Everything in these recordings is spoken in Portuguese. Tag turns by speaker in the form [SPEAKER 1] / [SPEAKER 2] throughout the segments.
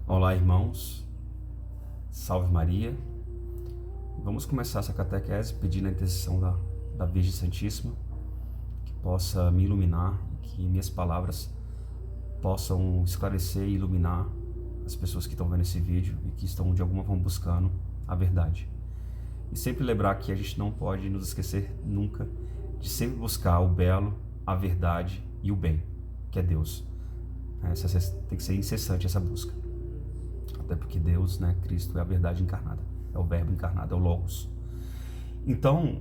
[SPEAKER 1] Olá, irmãos, salve Maria. Vamos começar essa catequese pedindo a intercessão da Virgem Santíssima, que possa me iluminar, que minhas palavras possam esclarecer e iluminar as pessoas que estão vendo esse vídeo e que estão de alguma forma buscando a verdade. E sempre lembrar que a gente não pode nos esquecer nunca de sempre buscar o belo, a verdade e o bem, que é Deus. Tem que ser incessante essa busca. Até porque Deus, Cristo, é a verdade encarnada, é o verbo encarnado, é o Logos. Então,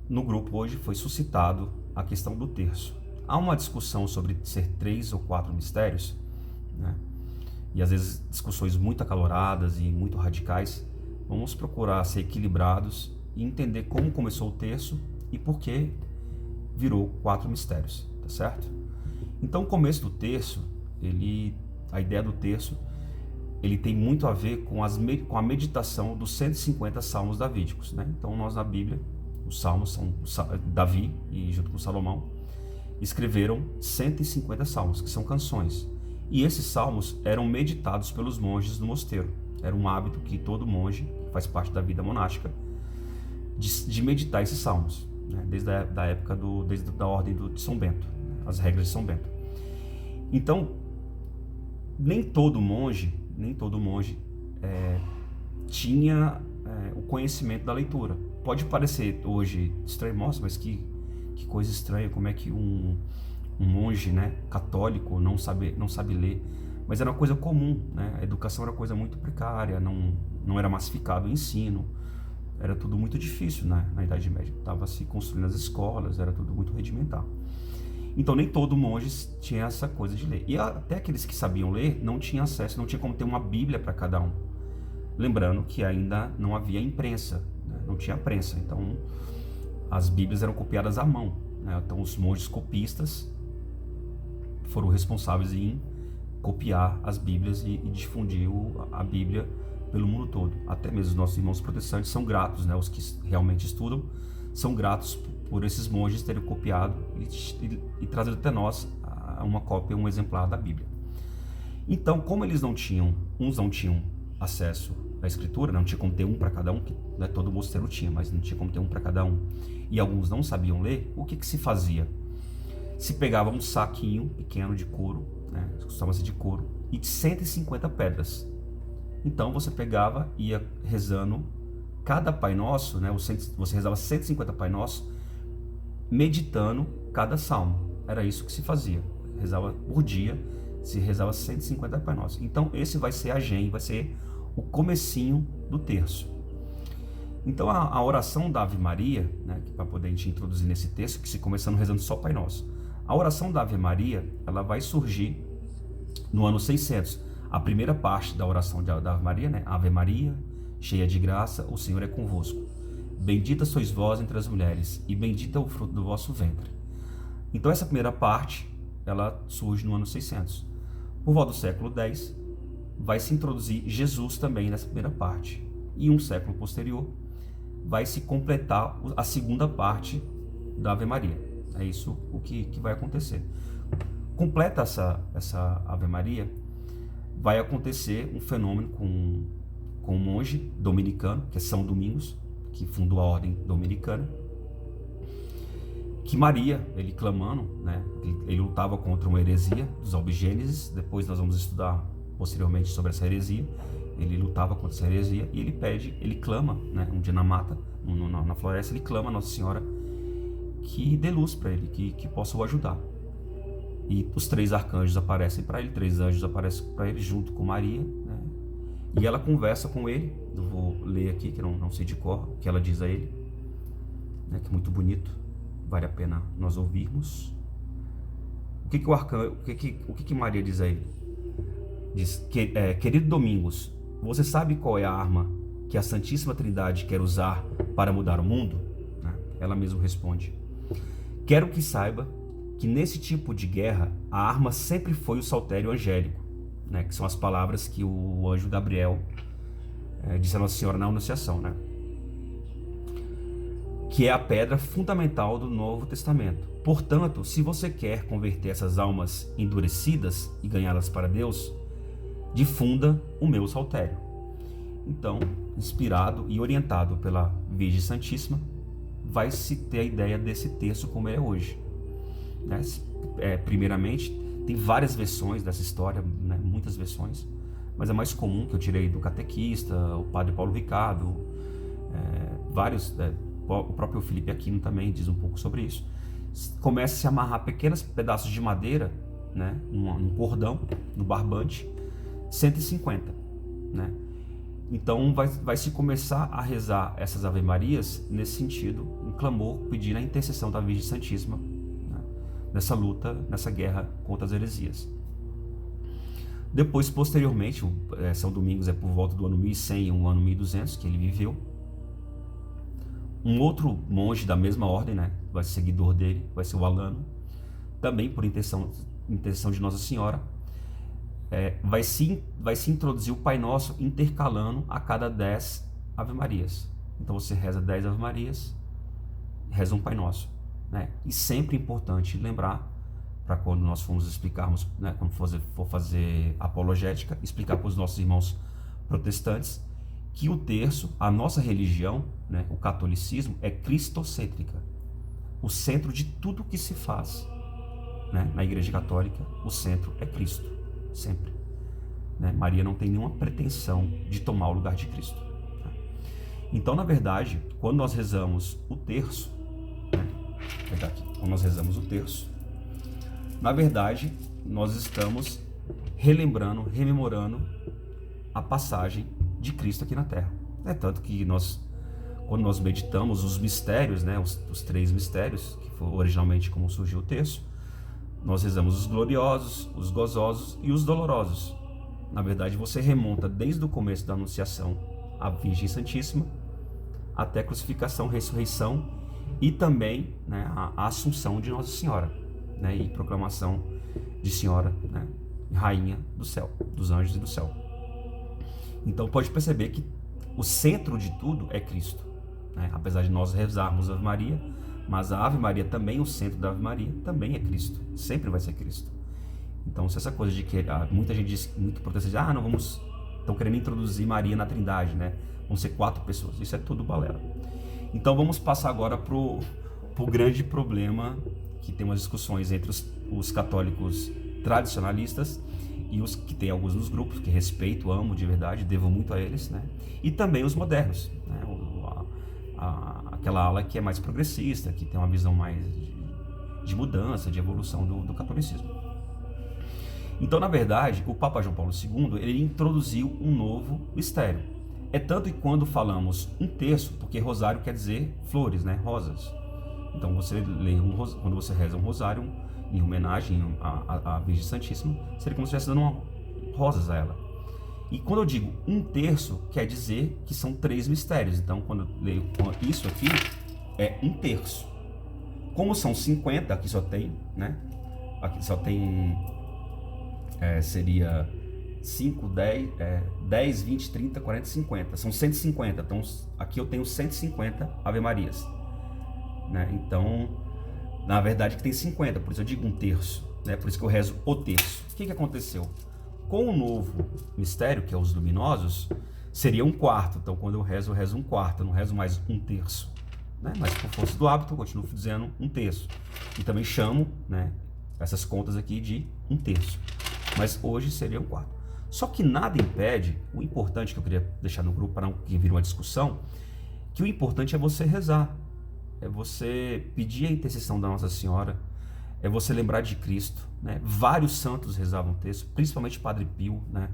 [SPEAKER 1] no grupo hoje foi suscitado a questão do terço. Há uma discussão sobre ser 3 ou 4 mistérios, e às vezes discussões muito acaloradas e muito radicais. Vamos procurar ser equilibrados e entender como começou o terço e por que virou 4 mistérios, tá certo? Então, o começo do terço, a ideia do terço, ele tem muito a ver com a meditação dos 150 salmos davídicos, Então, nós na Bíblia, os salmos são Davi e junto com Salomão escreveram 150 salmos, que são canções. E esses salmos eram meditados pelos monges do mosteiro. Era um hábito que todo monge, que faz parte da vida monástica, de meditar esses salmos, desde a época desde a ordem de São Bento, as regras de São Bento. Então, nem todo monge tinha o conhecimento da leitura. Pode parecer hoje estranho, mas que coisa estranha, como é que um monge, católico não sabe ler, mas era uma coisa comum, A educação era uma coisa muito precária, não era massificado o ensino, era tudo muito difícil, na Idade Média. Estava se construindo as escolas, era tudo muito rudimentar. Então nem todo monge tinha essa coisa de ler. E até aqueles que sabiam ler não tinham acesso, não tinha como ter uma Bíblia para cada um. Lembrando que ainda não havia imprensa, não tinha prensa. Então as Bíblias eram copiadas à mão. Então os monges copistas foram responsáveis em copiar as Bíblias e difundir a Bíblia pelo mundo todo. Até mesmo os nossos irmãos protestantes são gratos, os que realmente estudam são gratos por esses monges terem copiado e trazido até nós uma cópia, um exemplar da Bíblia. Então, como eles uns não tinham acesso à escritura, não tinha como ter um para cada um, que todo mosteiro tinha, mas não tinha como ter um para cada um, e alguns não sabiam ler, o que se fazia? Se pegava um saquinho pequeno de couro, costumava ser de couro, e de 150 pedras. Então você pegava, ia rezando cada Pai Nosso, você rezava 150 Pai Nosso, meditando cada salmo. Era isso que se fazia. Rezava por dia, se rezava 150 Pai Nosso. Então esse vai ser vai ser o comecinho do terço. Então a oração da Ave Maria, para poder a gente introduzir nesse texto, que se começando rezando só Pai Nosso. A oração da Ave Maria, ela vai surgir no ano 600. A primeira parte da oração da Ave Maria, Ave Maria, cheia de graça, o Senhor é convosco. Bendita sois vós entre as mulheres, e bendito é o fruto do vosso ventre. Então essa primeira parte, ela surge no ano 600. Por volta do século X, vai se introduzir Jesus também nessa primeira parte. E um século posterior, vai se completar a segunda parte da Ave Maria. É isso o que vai acontecer. Completa essa Ave Maria, vai acontecer um fenômeno com um monge dominicano, que é São Domingos, que fundou a ordem dominicana, que Maria, ele clamando, ele lutava contra uma heresia dos Albigêneses. Depois nós vamos estudar posteriormente sobre essa heresia. Ele lutava contra essa heresia e ele clama, um dia na mata, na floresta, ele clama a Nossa Senhora que dê luz para ele, que possa o ajudar. E os 3 arcanjos aparecem para ele, 3 anjos aparecem para ele junto com Maria, e ela conversa com ele. Eu vou ler aqui, que eu não sei de cor, o que ela diz a ele, que é muito bonito, vale a pena nós ouvirmos. O que Maria diz a ele? Diz, querido Domingos, você sabe qual é a arma que a Santíssima Trindade quer usar para mudar o mundo? Ela mesma responde, quero que saiba que nesse tipo de guerra, a arma sempre foi o saltério angélico, que são as palavras que o anjo Gabriel disse a Nossa Senhora na Anunciação, que é a pedra fundamental do Novo Testamento. Portanto, se você quer converter essas almas endurecidas e ganhá-las para Deus, difunda o meu saltério. Então, inspirado e orientado pela Virgem Santíssima, vai se ter a ideia desse terço como ele é hoje, né? Primeiramente, tem várias versões dessa história, né? Muitas versões, mas a mais comum que eu tirei do catequista, o padre Paulo Ricardo, vários, o próprio Felipe Aquino também diz um pouco sobre isso. Começa a se amarrar pequenos pedaços de madeira, né? Num cordão, no barbante, 150, né? Então vai se começar a rezar essas Ave-Marias nesse sentido, em clamor, pedindo a intercessão da Virgem Santíssima, né? Nessa luta, nessa guerra contra as heresias. Depois, posteriormente, São Domingos é por volta do ano 1100 ou ano 1200 que ele viveu. Um outro monge da mesma ordem, né, vai ser seguidor dele, vai ser o Alano, também por intenção de Nossa Senhora, vai se introduzir o Pai Nosso intercalando a cada 10 Ave-Marias. Então você reza 10 Ave-Marias, reza um Pai Nosso, né? E sempre importante lembrar, para quando nós formos explicarmos, né, quando for fazer apologética, explicar para os nossos irmãos protestantes, que o terço, a nossa religião, né, o catolicismo, é cristocêntrica. O centro de tudo que se faz, né, na Igreja Católica, o centro é Cristo, sempre. Né? Maria não tem nenhuma pretensão de tomar o lugar de Cristo. Tá? Então, na verdade, quando nós rezamos o terço, né, vou pegar aqui, quando nós rezamos o terço, na verdade, nós estamos rememorando a passagem de Cristo aqui na Terra. É tanto que quando nós meditamos os mistérios, né, os 3 mistérios, que foi originalmente como surgiu o terço, nós rezamos os gloriosos, os gozosos e os dolorosos. Na verdade, você remonta desde o começo da Anunciação à Virgem Santíssima, até a crucificação, ressurreição e também, né, a Assunção de Nossa Senhora, né, e proclamação de Senhora, né, Rainha do céu, dos anjos e do céu. Então pode perceber que o centro de tudo é Cristo, né? Apesar de nós rezarmos a Ave Maria, mas a Ave Maria também, o centro da Ave Maria também é Cristo, sempre vai ser Cristo. Então se essa coisa de que muita gente diz, muito protestante, não estão querendo introduzir Maria na Trindade, né? Vão ser 4 pessoas, isso é tudo balela. Então vamos passar agora pro grande problema, que tem umas discussões entre os católicos tradicionalistas e os que tem alguns nos grupos, que respeito, amo de verdade, devo muito a eles, né? E também os modernos, né? Aquela ala que é mais progressista, que tem uma visão mais de mudança, de evolução do catolicismo. Então, na verdade, o Papa João Paulo II, ele introduziu um novo mistério. É tanto que quando falamos um terço, porque rosário quer dizer flores, né? Rosas. Então, quando você reza um rosário, em homenagem à Virgem Santíssima, seria como se estivesse dando rosas a ela. E quando eu digo um terço, quer dizer que são 3 mistérios. Então, quando eu leio isso aqui, é um terço. Como são 50, aqui só tem, né? Aqui só tem, seria 5, 10, 20, 30, 40, 50. São 150. Então, aqui eu tenho 150 Ave-Marias. Né? Então, na verdade que tem 50, por isso eu digo um terço, né? Por isso que eu rezo o terço. O que aconteceu? Com o novo mistério, que é os luminosos, seria um quarto. Então quando eu rezo um quarto, eu não rezo mais um terço, né? Mas por força do hábito eu continuo dizendo um terço. E também chamo, né, essas contas aqui de um terço. Mas hoje seria um quarto. Só que nada impede, o importante que eu queria deixar no grupo para não vir uma discussão, que o importante é você rezar. É você pedir a intercessão da Nossa Senhora, é você lembrar de Cristo, né? Vários santos rezavam o terço, principalmente Padre Pio, né?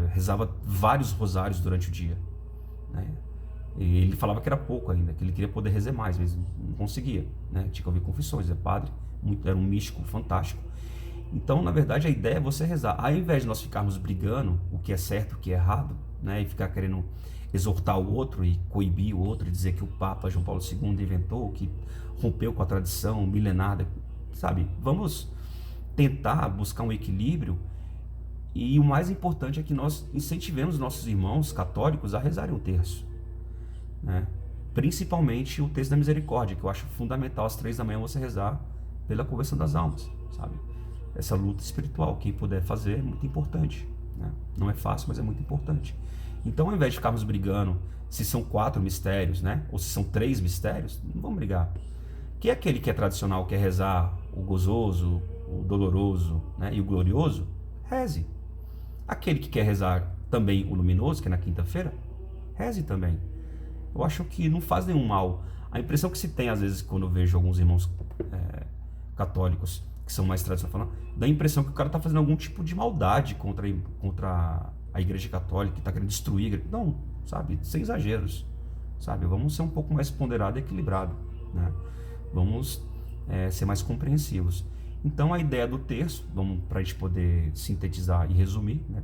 [SPEAKER 1] Rezava vários rosários durante o dia, né? E ele falava que era pouco ainda, que ele queria poder rezar mais, mas não conseguia, né? Tinha que ouvir confissões, padre, era um místico fantástico. Então, na verdade, a ideia é você rezar. Ao invés de nós ficarmos brigando o que é certo, o que é errado, né? E ficar querendo exortar o outro e coibir o outro e dizer que o Papa João Paulo II inventou, que rompeu com a tradição milenar, sabe? Vamos tentar buscar um equilíbrio, e o mais importante é que nós incentivemos nossos irmãos católicos a rezarem o terço, né? Principalmente o terço da misericórdia, que eu acho fundamental às 3 da manhã você rezar pela conversão das almas, sabe? Essa luta espiritual, quem puder fazer, é muito importante, né? Não é fácil, mas é muito importante. Então, ao invés de ficarmos brigando se são 4 mistérios, né? Ou se são 3 mistérios, não vamos brigar. Que é aquele que é tradicional, quer rezar o gozoso, o doloroso, né? E o glorioso, reze. Aquele que quer rezar também o luminoso, que é na quinta-feira, reze também. Eu acho que não faz nenhum mal. A impressão que se tem, às vezes, quando eu vejo alguns irmãos católicos que são mais tradicionais falando, dá a impressão que o cara está fazendo algum tipo de maldade contra a Igreja Católica, que está querendo destruir a igreja. Não, sabe? Sem exageros, sabe? Vamos ser um pouco mais ponderado e equilibrado, né? Vamos ser mais compreensivos. Então, a ideia do terço, vamos para a gente poder sintetizar e resumir, né?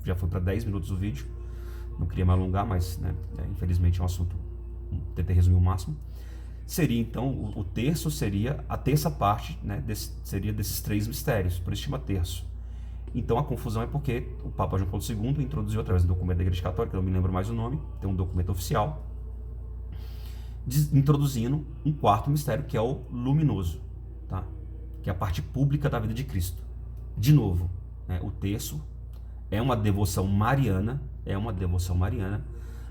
[SPEAKER 1] Já foi para 10 minutos o vídeo, não queria me alongar, mas né, infelizmente é um assunto, tentei resumir o máximo. Seria então, o terço seria a terça parte, né, seria desses 3 mistérios, por isso chama terço. Então a confusão é porque o Papa João Paulo II introduziu através do documento da Igreja Católica, eu não me lembro mais o nome, tem um documento oficial, introduzindo um 4º mistério, que é o luminoso, tá? Que é a parte pública da vida de Cristo. De novo, né, o terço é uma devoção mariana,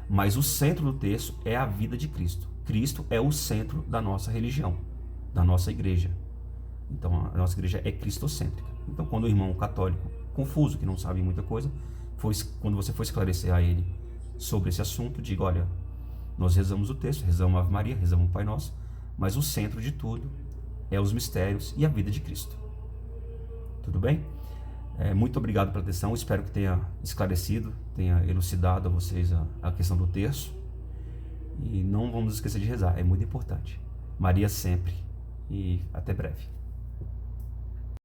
[SPEAKER 1] mas o centro do terço é a vida de Cristo. Cristo é o centro da nossa religião, da nossa igreja. Então a nossa igreja é cristocêntrica. Então quando o irmão católico, confuso, que não sabe muita coisa, quando você for esclarecer a ele sobre esse assunto, diga, olha, nós rezamos o texto, rezamos a Ave Maria, rezamos o Pai Nosso, mas o centro de tudo é os mistérios e a vida de Cristo. Tudo bem? Muito obrigado pela atenção, espero que tenha esclarecido, tenha elucidado a vocês a questão do terço. E não vamos esquecer de rezar, é muito importante. Maria sempre, e até breve.